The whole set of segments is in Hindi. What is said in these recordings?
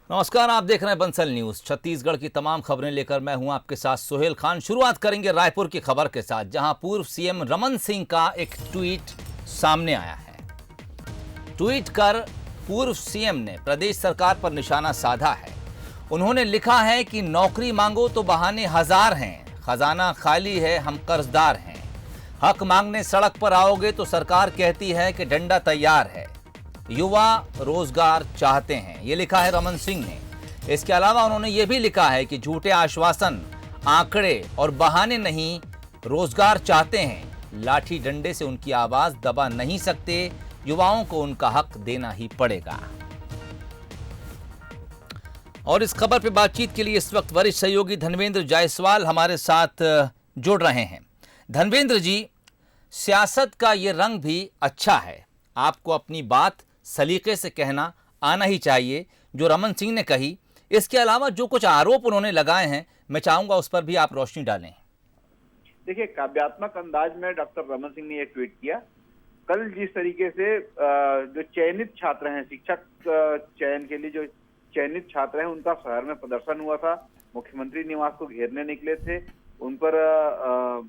नमस्कार, आप देख रहे हैं बंसल न्यूज। छत्तीसगढ़ की तमाम खबरें लेकर मैं हूं आपके साथ सुहेल खान। शुरुआत करेंगे रायपुर की खबर के साथ, जहां पूर्व सीएम रमन सिंह का एक ट्वीट सामने आया है। ट्वीट कर पूर्व सीएम ने प्रदेश सरकार पर निशाना साधा है। उन्होंने लिखा है कि नौकरी मांगो तो बहाने हजार हैं, खजाना खाली है, हम कर्जदार हैं। हक मांगने सड़क पर आओगे तो सरकार कहती है कि डंडा तैयार है। युवा रोजगार चाहते हैं, ये लिखा है रमन सिंह ने। इसके अलावा उन्होंने ये भी लिखा है कि झूठे आश्वासन, आंकड़े और बहाने नहीं, रोजगार चाहते हैं। लाठी डंडे से उनकी आवाज दबा नहीं सकते, युवाओं को उनका हक देना ही पड़ेगा। और इस खबर पर बातचीत के लिए इस वक्त वरिष्ठ सहयोगी धनवेंद्र जायसवाल हमारे साथ जुड़ रहे हैं। धनवेंद्र जी, सियासत का ये रंग भी अच्छा है, आपको अपनी बात सलीके से कहना आना ही चाहिए, जो रमन सिंह ने कही। इसके अलावा जो कुछ आरोप उन्होंने लगाए हैं, मैं चाहूंगा उस पर भी आप रोशनी डालें। देखिए, काव्यात्मक अंदाज में डॉक्टर रमन सिंह ने यह ट्वीट किया। कल जिस तरीके से जो चयनित छात्र हैं, शिक्षक चयन के लिए जो चयनित छात्र हैं, उनका शहर में प्रदर्शन हुआ था, मुख्यमंत्री निवास को घेरने निकले थे, उन पर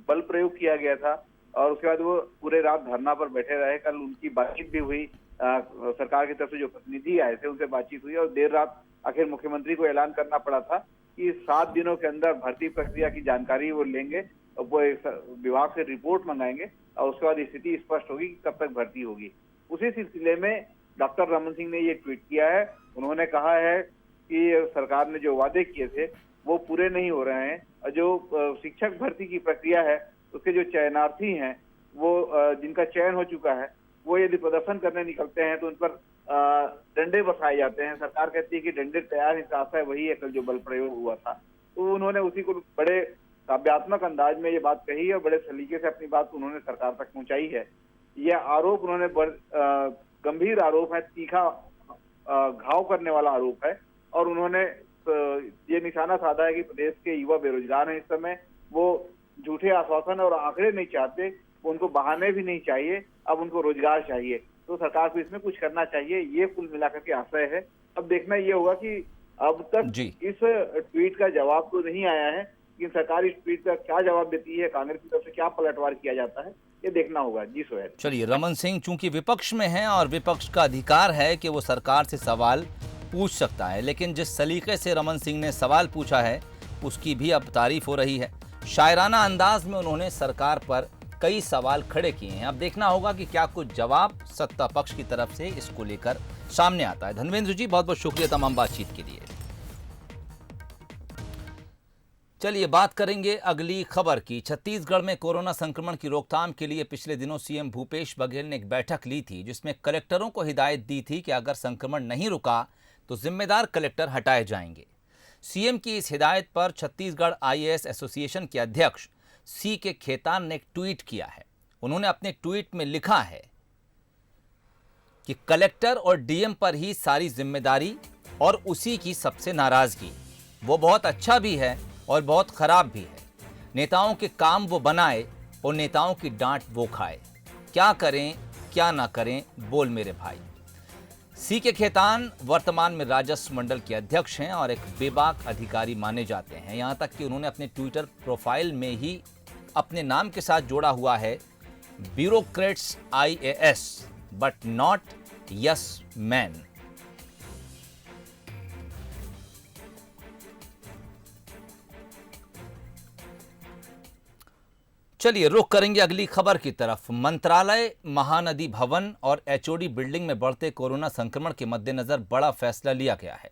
बल प्रयोग किया गया था और उसके बाद वो पूरे रात धरना पर बैठे रहे। कल उनकी बातचीत भी हुई, सरकार की तरफ से जो प्रतिनिधि आए थे उनसे बातचीत हुई और देर रात आखिर मुख्यमंत्री को ऐलान करना पड़ा था कि 7 दिनों के अंदर भर्ती प्रक्रिया की जानकारी वो लेंगे, वो विभाग से रिपोर्ट मंगाएंगे और उसके बाद स्थिति स्पष्ट होगी कि कब तक भर्ती होगी। उसी सिलसिले में डॉक्टर रमन सिंह ने ये ट्वीट किया है। उन्होंने कहा है कि सरकार ने जो वादे किए थे वो पूरे नहीं हो रहे हैं और जो शिक्षक भर्ती की प्रक्रिया है उसके जो चयनार्थी हैं, वो जिनका चयन हो चुका है, वो यदि प्रदर्शन करने निकलते हैं तो उन पर डंडे बरसाए जाते हैं। सरकार कहती है कि डंडे तैयार, इसका आशय वही है कल जो बल प्रयोग हुआ था। तो उन्होंने उसी को बड़े काव्यात्मक अंदाज में ये बात कही और बड़े सलीके से अपनी बात उन्होंने सरकार तक पहुंचाई है। यह आरोप उन्होंने गंभीर आरोप है, तीखा घाव करने वाला आरोप है और उन्होंने ये निशाना साधा है कि प्रदेश के युवा बेरोजगार हैं इस समय, वो झूठे आश्वासन और आंकड़े नहीं चाहते, उनको बहाने भी नहीं चाहिए, अब उनको रोजगार चाहिए। तो सरकार को इसमें कुछ करना चाहिए, ये कुल मिलाकर के आशय है। अब देखना ये होगा कि अब तक इस ट्वीट का जवाब तो नहीं आया है, लेकिन सरकार इस ट्वीट का क्या जवाब देती है, कांग्रेस की तरफ से क्या पलटवार किया जाता है, ये देखना होगा। जी सोहेल। चलिए, रमन सिंह चूंकि विपक्ष में हैं और विपक्ष का अधिकार है कि वो सरकार से सवाल पूछ सकता है, लेकिन जिस सलीके से रमन सिंह ने सवाल पूछा है उसकी भी अब तारीफ हो रही है। शायराना अंदाज में उन्होंने सरकार पर कई सवाल खड़े किए हैं। अब देखना होगा कि क्या कुछ जवाब सत्ता पक्ष की तरफ से इसको लेकर सामने आता है। धनवेंद्र जी, बहुत बहुत शुक्रिया तमाम बातचीत के लिए। चलिए बात करेंगे अगली खबर की। छत्तीसगढ़ में कोरोना संक्रमण की रोकथाम के लिए पिछले दिनों सीएम भूपेश बघेल ने एक बैठक ली थी, जिसमें कलेक्टरों को हिदायत दी थी कि अगर संक्रमण नहीं रुका तो जिम्मेदार कलेक्टर हटाए जाएंगे। सीएम की इस हिदायत पर छत्तीसगढ़ आईएएस एसोसिएशन के अध्यक्ष सी के खेतान ने एक ट्वीट किया है। उन्होंने अपने ट्वीट में लिखा है कि कलेक्टर और डीएम पर ही सारी जिम्मेदारी और उसी की सबसे नाराजगी। वो बहुत अच्छा भी है और बहुत खराब भी है। नेताओं के काम वो बनाए और नेताओं की डांट वो खाए। क्या करें क्या ना करें, बोल मेरे भाई। सी के खेतान वर्तमान में राजस्व मंडल के अध्यक्ष हैं और एक बेबाक अधिकारी माने जाते हैं। यहां तक कि उन्होंने अपने ट्विटर प्रोफाइल में ही अपने नाम के साथ जोड़ा हुआ है, bureaucrats IAS but not yes man. चलिए रुख करेंगे अगली खबर की तरफ। मंत्रालय, महानदी भवन और एचओडी बिल्डिंग में बढ़ते कोरोना संक्रमण के मद्देनजर बड़ा फैसला लिया गया है।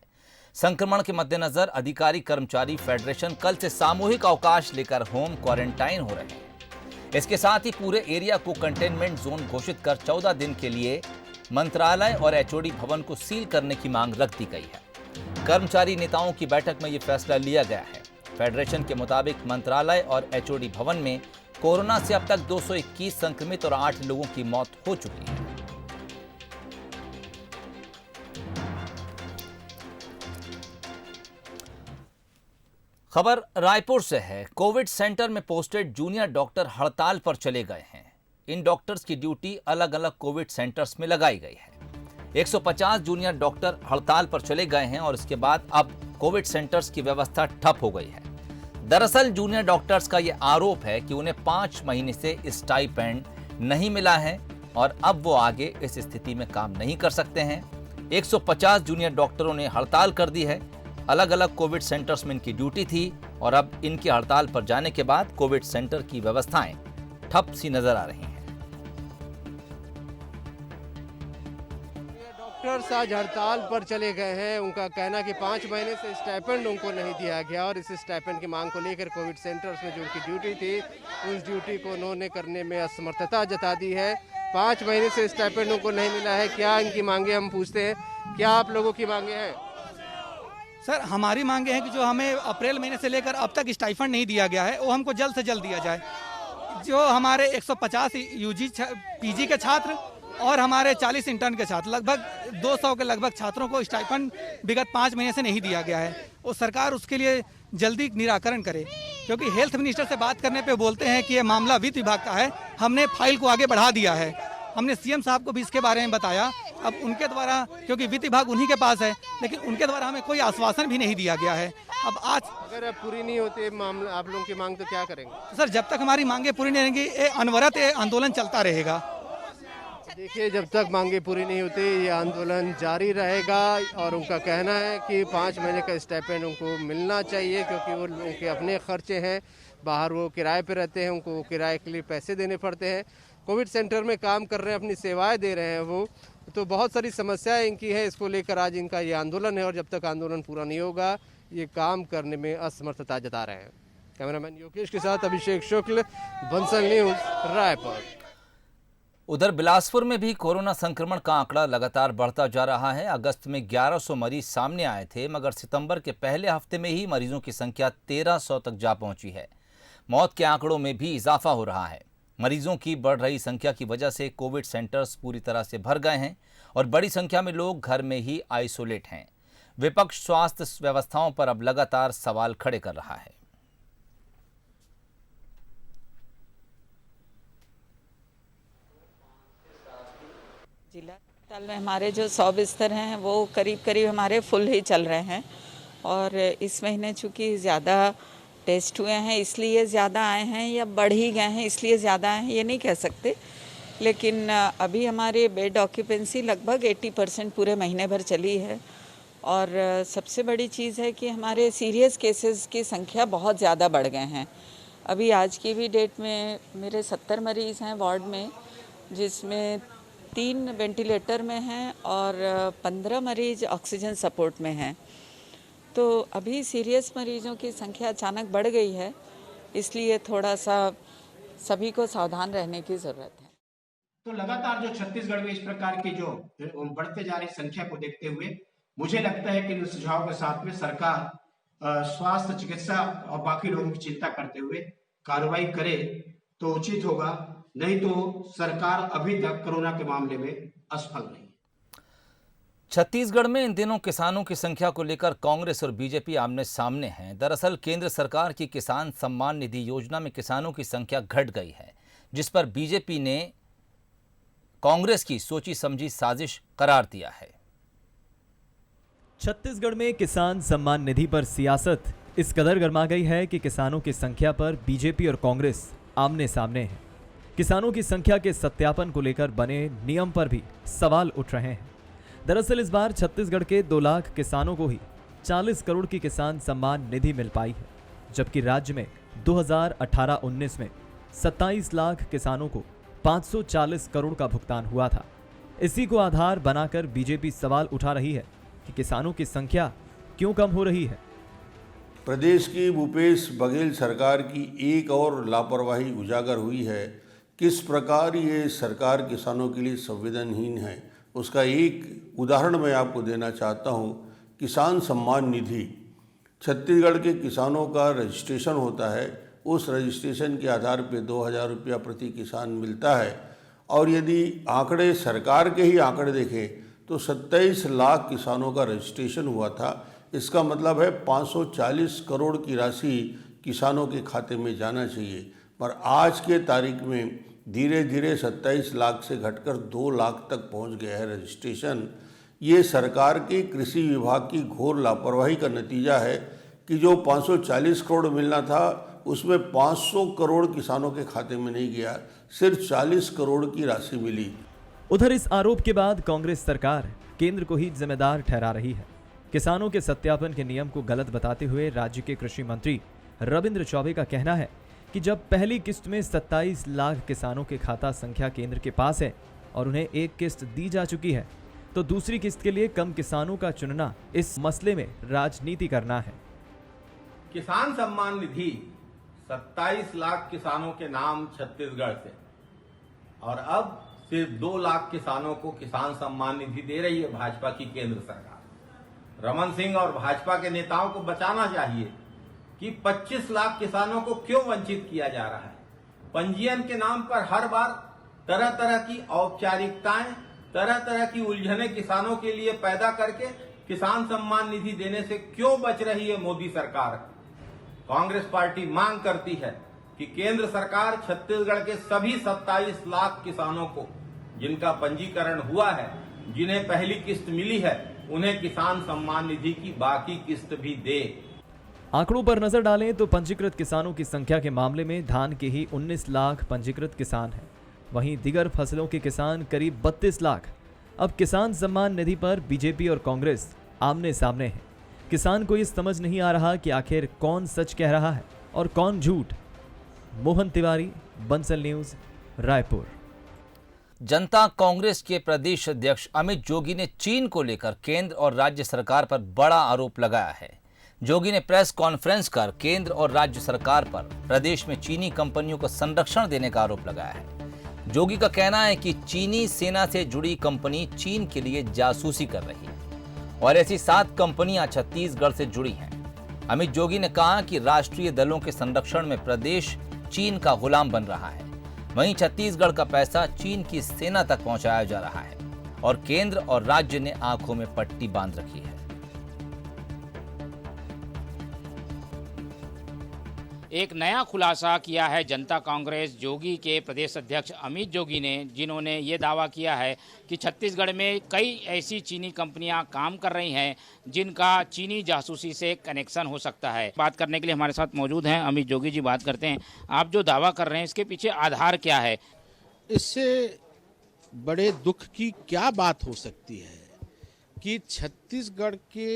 संक्रमण के मद्देनजर अधिकारी कर्मचारी फेडरेशन कल से सामूहिक अवकाश लेकर होम क्वारंटाइन हो रहे हैं। इसके साथ ही पूरे एरिया को कंटेनमेंट जोन घोषित कर 14 दिन के लिए मंत्रालय और एचओडी भवन को सील करने की मांग रख दी गई है। कर्मचारी नेताओं की बैठक में यह फैसला लिया गया है। फेडरेशन के मुताबिक मंत्रालय और एचओडी भवन में कोरोना से अब तक 221 संक्रमित और 8 लोगों की मौत हो चुकी है। खबर रायपुर से है। कोविड सेंटर में पोस्टेड जूनियर डॉक्टर हड़ताल पर चले गए हैं। इन डॉक्टर्स की ड्यूटी अलग अलग कोविड सेंटर्स में लगाई गई है। 150 जूनियर डॉक्टर हड़ताल पर चले गए हैं और इसके बाद अब कोविड सेंटर्स की व्यवस्था ठप हो गई है। दरअसल जूनियर डॉक्टर्स का यह आरोप है कि उन्हें 5 महीने से स्टाइपेंड नहीं मिला है और अब वो आगे इस स्थिति में काम नहीं कर सकते हैं। 150 जूनियर डॉक्टरों ने हड़ताल कर दी है। अलग अलग कोविड सेंटर्स में इनकी ड्यूटी थी और अब इनकी हड़ताल पर जाने के बाद कोविड सेंटर की व्यवस्थाएं ठप सी नजर आ रही हैं। डॉक्टर्स आज हड़ताल पर चले गए हैं। उनका कहना कि 5 महीने से स्टाइपेंड उनको नहीं दिया गया और इस स्टाइपेंड की मांग को लेकर कोविड सेंटर्स में जो उनकी ड्यूटी थी उस ड्यूटी को उन्होंने करने में असमर्थता जता दी है। 5 महीने से स्टाइपेंड उनको नहीं मिला है। क्या इनकी मांगे, हम पूछते हैं, क्या आप लोगों की मांगे हैं? सर, हमारी मांगे हैं कि जो हमें अप्रैल महीने से लेकर अब तक स्टाइफंड नहीं दिया गया है वो हमको जल्द से जल्द दिया जाए। जो हमारे 150 यूजी पीजी के छात्र और हमारे 40 इंटर्न के छात्र, लगभग 200 के लगभग छात्रों को स्टाइफंड विगत 5 महीने से नहीं दिया गया है। वो सरकार उसके लिए जल्दी निराकरण करे, क्योंकि हेल्थ मिनिस्टर से बात करने पे बोलते हैं कि ये मामला वित्त विभाग का है। हमने फाइल को आगे बढ़ा दिया है। हमने सीएम साहब को भी इसके बारे में बताया। अब उनके द्वारा, क्योंकि वित्त विभाग उन्हीं के पास है, लेकिन उनके द्वारा हमें कोई आश्वासन भी नहीं दिया गया है। अब आज अगर पूरी नहीं होती मामला, आप लोगों की मांग, तो क्या करेंगे? सर, जब तक हमारी मांगे पूरी नहीं होंगी ये अनवरत ये आंदोलन चलता रहेगा। देखिए, जब तक मांगे पूरी नहीं होती ये आंदोलन जारी रहेगा और उनका कहना है कि 5 महीने का स्टाइपेंड उनको मिलना चाहिए, क्योंकि वो उनके अपने खर्चे हैं। बाहर वो किराए पे रहते हैं, उनको किराए के लिए पैसे देने पड़ते हैं। कोविड सेंटर में काम कर रहे हैं, अपनी सेवाएं दे रहे हैं वो। तो बहुत सारी समस्याएं इनकी है, इसको लेकर आज इनका ये आंदोलन है और जब तक आंदोलन पूरा नहीं होगा ये काम करने में असमर्थता जता रहे हैं। कैमरामैन योगेश के साथ अभिषेक शुक्ल, बंसल न्यूज, रायपुर। उधर बिलासपुर में भी कोरोना संक्रमण का आंकड़ा लगातार बढ़ता जा रहा है। अगस्त में 1100 मरीज सामने आए थे, मगर सितंबर के पहले हफ्ते में ही मरीजों की संख्या 1300 तक जा पहुंची है। मौत के आंकड़ों में भी इजाफा हो रहा है। मरीजों की बढ़ रही संख्या की वजह से कोविड सेंटर्स पूरी तरह से भर गए हैं और बड़ी संख्या में लोग घर में ही आइसोलेट हैं। विपक्ष स्वास्थ्य व्यवस्थाओं पर अब लगातार सवाल खड़े कर रहा है। जिला अस्पताल में हमारे जो 100 बिस्तर हैं वो करीब करीब हमारे फुल ही चल रहे हैं और इस महीने चूँकि ज़्यादा टेस्ट हुए हैं इसलिए ज़्यादा आए हैं या बढ़ ही गए हैं इसलिए ज़्यादा आए हैं, ये नहीं कह सकते। लेकिन अभी हमारे बेड ऑक्यूपेंसी लगभग 80% पूरे महीने भर चली है और सबसे बड़ी चीज़ है कि हमारे सीरियस केसेस की संख्या बहुत ज़्यादा बढ़ गए हैं। अभी आज की भी डेट में मेरे 70 मरीज़ हैं वार्ड में, जिसमें 3 वेंटिलेटर में हैं और 15 मरीज ऑक्सीजन सपोर्ट में हैं। तो अभी सीरियस मरीजों की संख्या अचानक बढ़ गई है, इसलिए थोड़ा सा सभी को सावधान रहने की ज़रूरत है। तो लगातार जो छत्तीसगढ़ में इस प्रकार की जो बढ़ते जा रही संख्या को देखते हुए मुझे लगता है कि इन सुझाव के साथ में सरकार स्वास्थ्य, चिकित्सा और बाकी लोगों की चिंता करते हुए कार्रवाई करे तो उचित होगा, नहीं तो सरकार अभी तक कोरोना के मामले में असफल रही। छत्तीसगढ़ में इन दिनों किसानों की संख्या को लेकर कांग्रेस और बीजेपी आमने सामने हैं। दरअसल केंद्र सरकार की किसान सम्मान निधि योजना में किसानों की संख्या घट गई है, जिस पर बीजेपी ने कांग्रेस की सोची समझी साजिश करार दिया है। छत्तीसगढ़ में किसान सम्मान निधि पर सियासत इस कदर गर्मा गई है कि किसानों की संख्या पर बीजेपी और कांग्रेस आमने सामने हैं। किसानों की संख्या के सत्यापन को लेकर बने नियम पर भी सवाल उठ रहे हैं। दरअसल इस बार छत्तीसगढ़ के 2 लाख किसानों को ही 40 करोड़ की किसान सम्मान निधि मिल पाई है, जबकि राज्य में 2018-19 में 27 लाख किसानों को 540 करोड़ का भुगतान हुआ था। इसी को आधार बनाकर बीजेपी सवाल उठा रही है कि किसानों की संख्या क्यों कम हो रही है। प्रदेश की भूपेश बघेल सरकार की एक और लापरवाही उजागर हुई है। किस प्रकार ये सरकार किसानों के लिए संवेदनहीन है, उसका एक उदाहरण मैं आपको देना चाहता हूँ। किसान सम्मान निधि, छत्तीसगढ़ के किसानों का रजिस्ट्रेशन होता है, उस रजिस्ट्रेशन के आधार पे 2000 रुपया प्रति किसान मिलता है और यदि आंकड़े सरकार के ही आंकड़े देखें तो 27 लाख किसानों का रजिस्ट्रेशन हुआ था। इसका मतलब है 540 करोड़ की राशि किसानों के खाते में जाना चाहिए, पर आज के तारीख में धीरे धीरे 27 लाख से घटकर 2 लाख तक पहुंच गया है रजिस्ट्रेशन। ये सरकार के कृषि विभाग की घोर लापरवाही का नतीजा है कि जो 540 करोड़ मिलना था उसमें 500 करोड़ किसानों के खाते में नहीं गया, सिर्फ 40 करोड़ की राशि मिली। उधर इस आरोप के बाद कांग्रेस सरकार केंद्र को ही जिम्मेदार ठहरा रही है। किसानों के सत्यापन के नियम को गलत बताते हुए राज्य के कृषि मंत्री रविंद्र चौबे का कहना है कि जब पहली किस्त में 27 लाख किसानों के खाता संख्या केंद्र के पास है और उन्हें एक किस्त दी जा चुकी है, तो दूसरी किस्त के लिए कम किसानों का चुनना इस मसले में राजनीति करना है। किसान सम्मान निधि 27 लाख किसानों के नाम छत्तीसगढ़ से, और अब सिर्फ 2 लाख किसानों को किसान सम्मान निधि दे रही है भाजपा की केंद्र सरकार। रमन सिंह और भाजपा के नेताओं को बचाना चाहिए कि 25 लाख किसानों को क्यों वंचित किया जा रहा है। पंजीयन के नाम पर हर बार तरह तरह की औपचारिकताएं, तरह तरह की उलझने किसानों के लिए पैदा करके किसान सम्मान निधि देने से क्यों बच रही है मोदी सरकार। कांग्रेस पार्टी मांग करती है कि केंद्र सरकार छत्तीसगढ़ के सभी 27 लाख किसानों को जिनका पंजीकरण हुआ है, जिन्हें पहली किस्त मिली है, उन्हें किसान सम्मान निधि की बाकी किस्त भी दे। आंकड़ों पर नजर डालें तो पंजीकृत किसानों की संख्या के मामले में धान के ही 19 लाख पंजीकृत किसान हैं। वहीं दीगर फसलों के किसान करीब 32 लाख। अब किसान सम्मान निधि पर बीजेपी और कांग्रेस आमने सामने हैं। किसान को ये समझ नहीं आ रहा कि आखिर कौन सच कह रहा है और कौन झूठ। मोहन तिवारी, बंसल न्यूज, रायपुर। जनता कांग्रेस के प्रदेश अध्यक्ष अमित जोगी ने चीन को लेकर केंद्र और राज्य सरकार पर बड़ा आरोप लगाया है। जोगी ने प्रेस कॉन्फ्रेंस कर केंद्र और राज्य सरकार पर प्रदेश में चीनी कंपनियों को संरक्षण देने का आरोप लगाया है। जोगी का कहना है कि चीनी सेना से जुड़ी कंपनी चीन के लिए जासूसी कर रही है और ऐसी 7 कंपनियां छत्तीसगढ़ से जुड़ी हैं। अमित जोगी ने कहा कि राष्ट्रीय दलों के संरक्षण में प्रदेश चीन का गुलाम बन रहा है। वहीं छत्तीसगढ़ का पैसा चीन की सेना तक पहुंचाया जा रहा है और केंद्र और राज्य ने आंखों में पट्टी बांध रखी है। एक नया खुलासा किया है जनता कांग्रेस जोगी के प्रदेश अध्यक्ष अमित जोगी ने, जिन्होंने ये दावा किया है कि छत्तीसगढ़ में कई ऐसी चीनी कंपनियां काम कर रही हैं जिनका चीनी जासूसी से कनेक्शन हो सकता है। बात करने के लिए हमारे साथ मौजूद हैं अमित जोगी जी। बात करते हैं, आप जो दावा कर रहे हैं इसके पीछे आधार क्या है? इससे बड़े दुख की क्या बात हो सकती है कि छत्तीसगढ़ के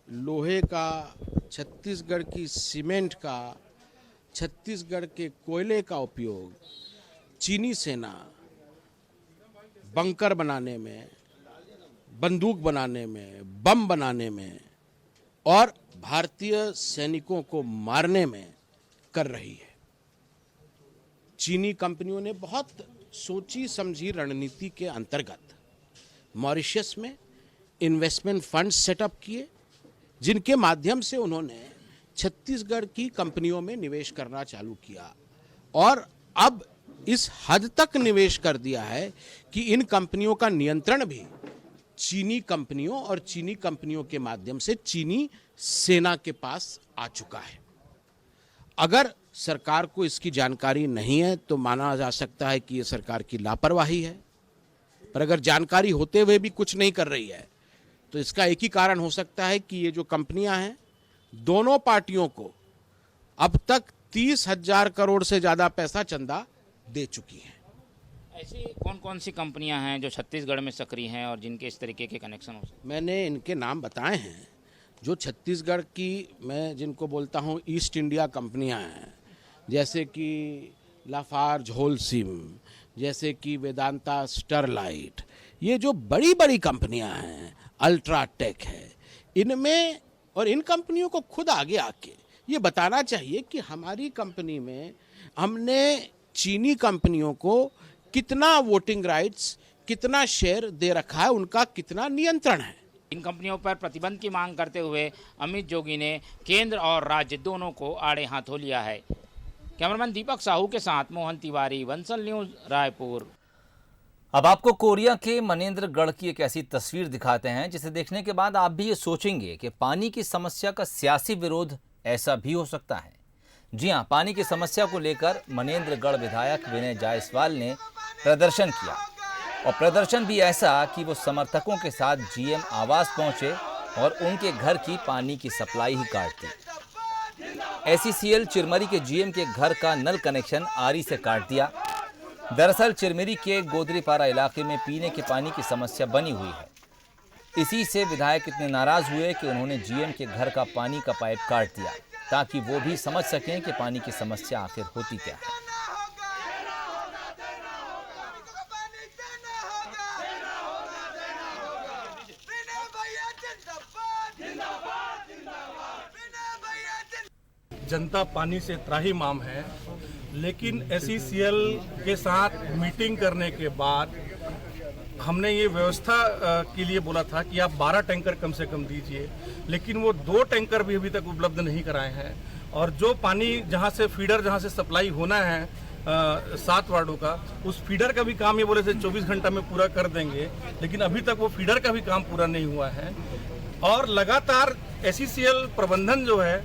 लोहे का, छत्तीसगढ़ की सीमेंट का, छत्तीसगढ़ के कोयले का उपयोग चीनी सेना बंकर बनाने में, बंदूक बनाने में, बम बनाने में और भारतीय सैनिकों को मारने में कर रही है। चीनी कंपनियों ने बहुत सोची समझी रणनीति के अंतर्गत मॉरिशस में इन्वेस्टमेंट फंड सेटअप किए, जिनके माध्यम से उन्होंने छत्तीसगढ़ की कंपनियों में निवेश करना चालू किया और अब इस हद तक निवेश कर दिया है कि इन कंपनियों का नियंत्रण भी चीनी कंपनियों और चीनी कंपनियों के माध्यम से चीनी सेना के पास आ चुका है। अगर सरकार को इसकी जानकारी नहीं है तो माना जा सकता है कि ये सरकार की लापरवाही है, पर अगर जानकारी होते हुए भी कुछ नहीं कर रही है तो इसका एक ही कारण हो सकता है कि ये जो कंपनियां हैं दोनों पार्टियों को अब तक 30,000 करोड़ से ज्यादा पैसा चंदा दे चुकी हैं। ऐसी कौन कौन सी कंपनियां हैं जो छत्तीसगढ़ में सक्रिय हैं और जिनके इस तरीके के कनेक्शन हो सकते हैं? मैंने इनके नाम बताए हैं जो छत्तीसगढ़ की, मैं जिनको बोलता हूं ईस्ट इंडिया कंपनियां हैं, जैसे कि लाफार्ज होलसिम, जैसे कि वेदांता स्टरलाइट, ये जो बड़ी बड़ी कंपनियां हैं, अल्ट्राटेक है, इनमें, और इन कंपनियों को खुद आगे आके ये बताना चाहिए कि हमारी कंपनी में हमने चीनी कंपनियों को कितना वोटिंग राइट्स, कितना शेयर दे रखा है, उनका कितना नियंत्रण है। इन कंपनियों पर प्रतिबंध की मांग करते हुए अमित जोगी ने केंद्र और राज्य दोनों को आड़े हाथों लिया है। कैमरामैन दीपक साहू के साथ मोहन तिवारी, बंसल न्यूज, रायपुर। अब आपको कोरिया के मनेंद्रगढ़ की एक ऐसी तस्वीर दिखाते हैं जिसे देखने के बाद आप भी ये सोचेंगे कि पानी की समस्या का सियासी विरोध ऐसा भी हो सकता है। जी हां, पानी की समस्या को लेकर मनेंद्रगढ़ विधायक विनय जायसवाल ने प्रदर्शन किया और प्रदर्शन भी ऐसा कि वो समर्थकों के साथ जीएम आवास पहुंचे और उनके घर की पानी की सप्लाई ही काट दी। एसईसीएल चिरमरी के जीएम के घर का नल कनेक्शन आरई से काट दिया। दरअसल चिरमरी के गोदरीपारा इलाके में पीने के पानी की समस्या बनी हुई है। इसी से विधायक इतने नाराज हुए कि उन्होंने जीएम के घर का पानी का पाइप काट दिया ताकि वो भी समझ सकें कि पानी की समस्या आखिर होती क्या है। जनता पानी से त्राहिमाम है, लेकिन एसईसीएल के साथ मीटिंग करने के बाद हमने ये व्यवस्था के लिए बोला था कि आप 12 टैंकर कम से कम दीजिए, लेकिन वो 2 टैंकर भी अभी तक उपलब्ध नहीं कराए हैं। और जो पानी जहाँ से सप्लाई होना है 7 वार्डों का, उस फीडर का भी काम ये बोले थे 24 घंटा में पूरा कर देंगे, लेकिन अभी तक वो फीडर का भी काम पूरा नहीं हुआ है। और लगातार एसईसीएल प्रबंधन जो है,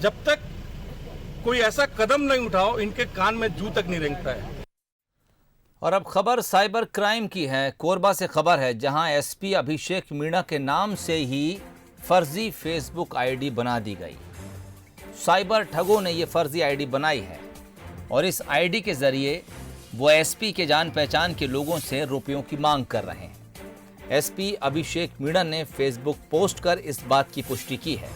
जब तक कोई ऐसा कदम नहीं उठाओ, इनके कान में जू तक नहीं रेंगता है। और अब खबर साइबर क्राइम की है। कोरबा से खबर है, जहां एसपी अभिषेक मीणा के नाम से ही फर्जी फेसबुक आईडी बना दी गई। साइबर ठगों ने ये फर्जी आईडी बनाई है और इस आईडी के जरिए वो एसपी के जान पहचान के लोगों से रुपयों की मांग कर रहे हैं। एसपी अभिषेक मीणा ने फेसबुक पोस्ट कर इस बात की पुष्टि की है।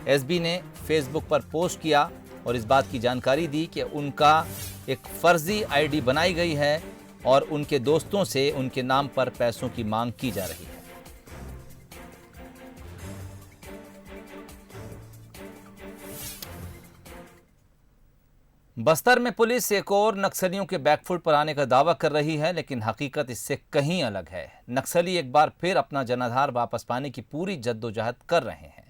एसपी ने फेसबुक पर पोस्ट किया और इस बात की जानकारी दी कि उनका एक फर्जी आईडी बनाई गई है और उनके दोस्तों से उनके नाम पर पैसों की मांग की जा रही है। बस्तर में पुलिस एक और नक्सलियों के बैकफुट पर आने का दावा कर रही है, लेकिन हकीकत इससे कहीं अलग है। नक्सली एक बार फिर अपना जनाधार वापस पाने की पूरी जद्दोजहद कर रहे हैं।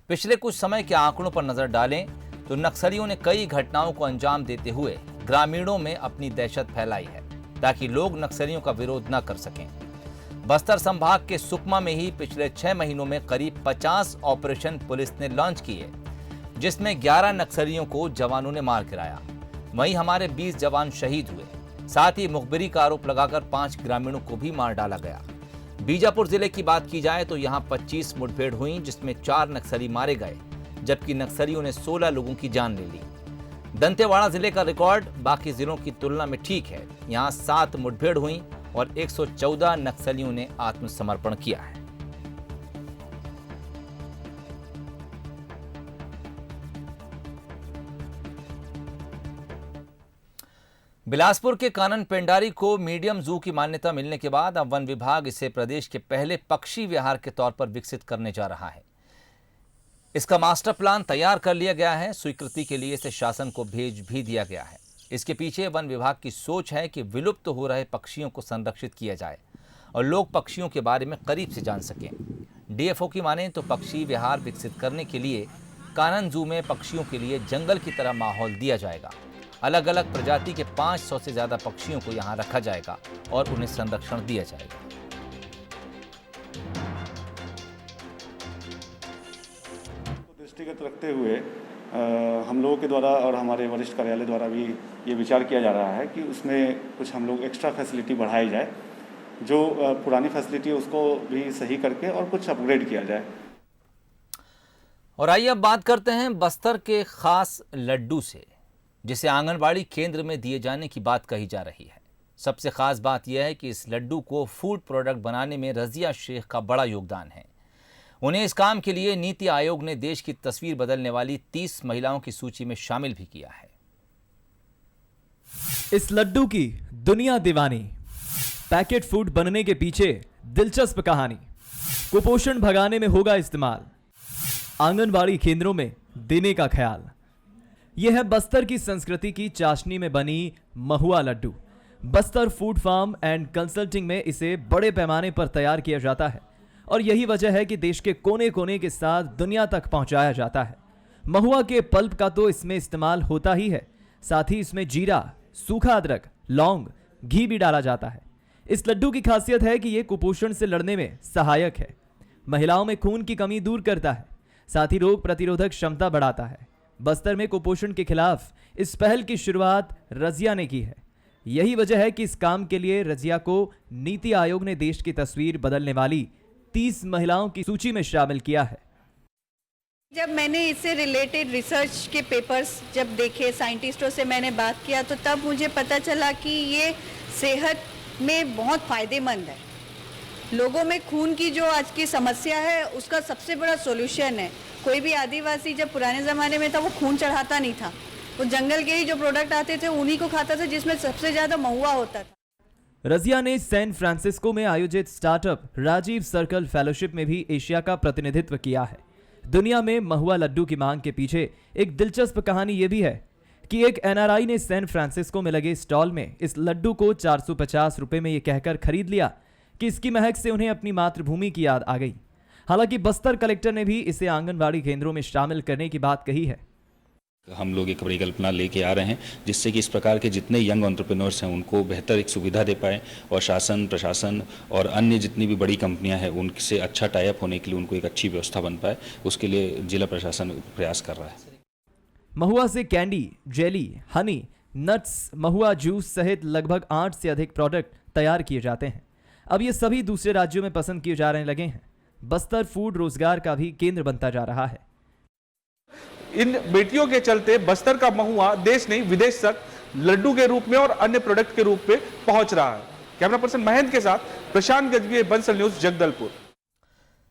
पिछले कुछ समय के आंकड़ों पर नजर डालें तो नक्सलियों ने कई घटनाओं को अंजाम देते हुए ग्रामीणों में अपनी दहशत फैलाई है ताकि लोग नक्सलियों का विरोध न कर सकें। बस्तर संभाग के सुकमा में ही पिछले 6 महीनों में करीब 50 ऑपरेशन पुलिस ने लॉन्च किए, जिसमें 11 नक्सलियों को जवानों ने मार गिराया। वहीं हमारे 20 जवान शहीद हुए। साथ ही मुखबिरी का आरोप लगाकर 5 ग्रामीणों को भी मार डाला गया। बीजापुर जिले की बात की जाए तो यहां 25 मुठभेड़ हुई, जिसमें 4 नक्सली मारे गए, जबकि नक्सलियों ने 16 लोगों की जान ले ली। दंतेवाड़ा जिले का रिकॉर्ड बाकी जिलों की तुलना में ठीक है। यहां 7 मुठभेड़ हुई और 114 नक्सलियों ने आत्मसमर्पण किया है। बिलासपुर के कानन पेंडारी को मीडियम जू की मान्यता मिलने के बाद अब वन विभाग इसे प्रदेश के पहले पक्षी विहार के तौर पर विकसित करने जा रहा है। इसका मास्टर प्लान तैयार कर लिया गया है। स्वीकृति के लिए इसे शासन को भेज भी दिया गया है। इसके पीछे वन विभाग की सोच है कि विलुप्त हो रहे पक्षियों को संरक्षित किया जाए और लोग पक्षियों के बारे में करीब से जान सकें। डीएफओ की माने तो पक्षी विहार विकसित करने के लिए कानन जू में पक्षियों के लिए जंगल की तरह माहौल दिया जाएगा। अलग अलग प्रजाति के 500 से ज़्यादा पक्षियों को यहाँ रखा जाएगा और उन्हें संरक्षण दिया जाएगा। दृष्टिगत रखते हुए हम लोगों के द्वारा और हमारे वरिष्ठ कार्यालय द्वारा भी ये विचार किया जा रहा है कि उसमें कुछ हम लोग एक्स्ट्रा फैसिलिटी बढ़ाई जाए, जो पुरानी फैसिलिटी है उसको भी सही करके और कुछ अपग्रेड किया जाए। और आइए अब बात करते हैं बस्तर के खास लड्डू से, जिसे आंगनबाड़ी केंद्र में दिए जाने की बात कही जा रही है। सबसे खास बात यह है कि इस लड्डू को फूड प्रोडक्ट बनाने में रजिया शेख का बड़ा योगदान है। उन्हें इस काम के लिए नीति आयोग ने देश की तस्वीर बदलने वाली 30 महिलाओं की सूची में शामिल भी किया है। इस लड्डू की दुनिया दीवानी, पैकेट फूड बनने के पीछे दिलचस्प कहानी, कुपोषण भगाने में होगा इस्तेमाल, आंगनबाड़ी केंद्रों में देने का ख्याल। यह है बस्तर की संस्कृति की चाशनी में बनी महुआ लड्डू। Bastar food farm and consulting में इसे बड़े पैमाने पर तैयार किया जाता है और यही वजह है कि देश के कोने कोने के साथ दुनिया तक पहुंचाया जाता है। महुआ के पल्प का तो इसमें इस्तेमाल होता ही है, साथ ही इसमें जीरा, सूखा अदरक, लौंग, घी भी डाला जाता है। इस लड्डू की खासियत है कि यह कुपोषण से लड़ने में सहायक है, महिलाओं में खून की कमी दूर करता है, साथ ही रोग प्रतिरोधक क्षमता बढ़ाता है। बस्तर में कुपोषण के खिलाफ इस पहल की शुरुआत रजिया ने की है। यही वजह है कि इस काम के लिए रजिया को नीति आयोग ने देश की तस्वीर बदलने वाली 30 महिलाओं की सूची में शामिल किया है। जब मैंने इससे रिलेटेड रिसर्च के पेपर्स जब देखे, साइंटिस्टों से मैंने बात किया, तो तब मुझे पता चला कि ये सेहत में बहुत फायदेमंद है। लोगों में खून की जो आज की समस्या है उसका सबसे बड़ा सॉल्यूशन है। कोई भी आदिवासी जब पुराने ज़माने में था वो खून चढ़ाता नहीं था, वो जंगल के ही जो प्रोडक्ट आते थे उन्हीं को खाता था, जिसमें सबसे ज़्यादा महुआ होता था। रजिया ने सैन फ्रांसिस्को में आयोजित स्टार्टअप राजीव सर्कल फेलोशिप में भी एशिया का प्रतिनिधित्व किया है। दुनिया में महुआ लड्डू की मांग के पीछे एक दिलचस्प कहानी यह भी है कि एक एनआरआई ने सैन फ्रांसिस्को में लगे स्टॉल में इस लड्डू को 450 रुपए में यह कहकर खरीद लिया कि इसकी महक से उन्हें अपनी मातृभूमि की याद आ गई। हालांकि बस्तर कलेक्टर ने भी इसे आंगनबाड़ी केंद्रों में शामिल करने की बात कही है। हम लोग एक परिकल्पना लेके आ रहे हैं जिससे कि इस प्रकार के जितने यंग एंटरप्रेन्योर्स हैं उनको बेहतर एक सुविधा दे पाए और शासन, प्रशासन और अन्य जितनी भी बड़ी कंपनियां हैं उनसे अच्छा टाई अप होने के लिए उनको एक अच्छी व्यवस्था बन पाए, उसके लिए जिला प्रशासन प्रयास कर रहा है। महुआ से कैंडी, जेली, हनी, नट्स, महुआ जूस सहित लगभग 8 से अधिक प्रोडक्ट तैयार किए जाते हैं। अब ये सभी दूसरे राज्यों में पसंद किए जा रहे लगे हैं। बस्तर फूड रोजगार का भी केंद्र बनता जा रहा है। इन बेटियों के चलते बस्तर का महुआ देश नहीं विदेश तक लड्डू के रूप में और अन्य प्रोडक्ट के रूप में पहुंच रहा है। कैमरा पर्सन महेंद्र के साथ प्रशांत गजबी, बंसल न्यूज, जगदलपुर।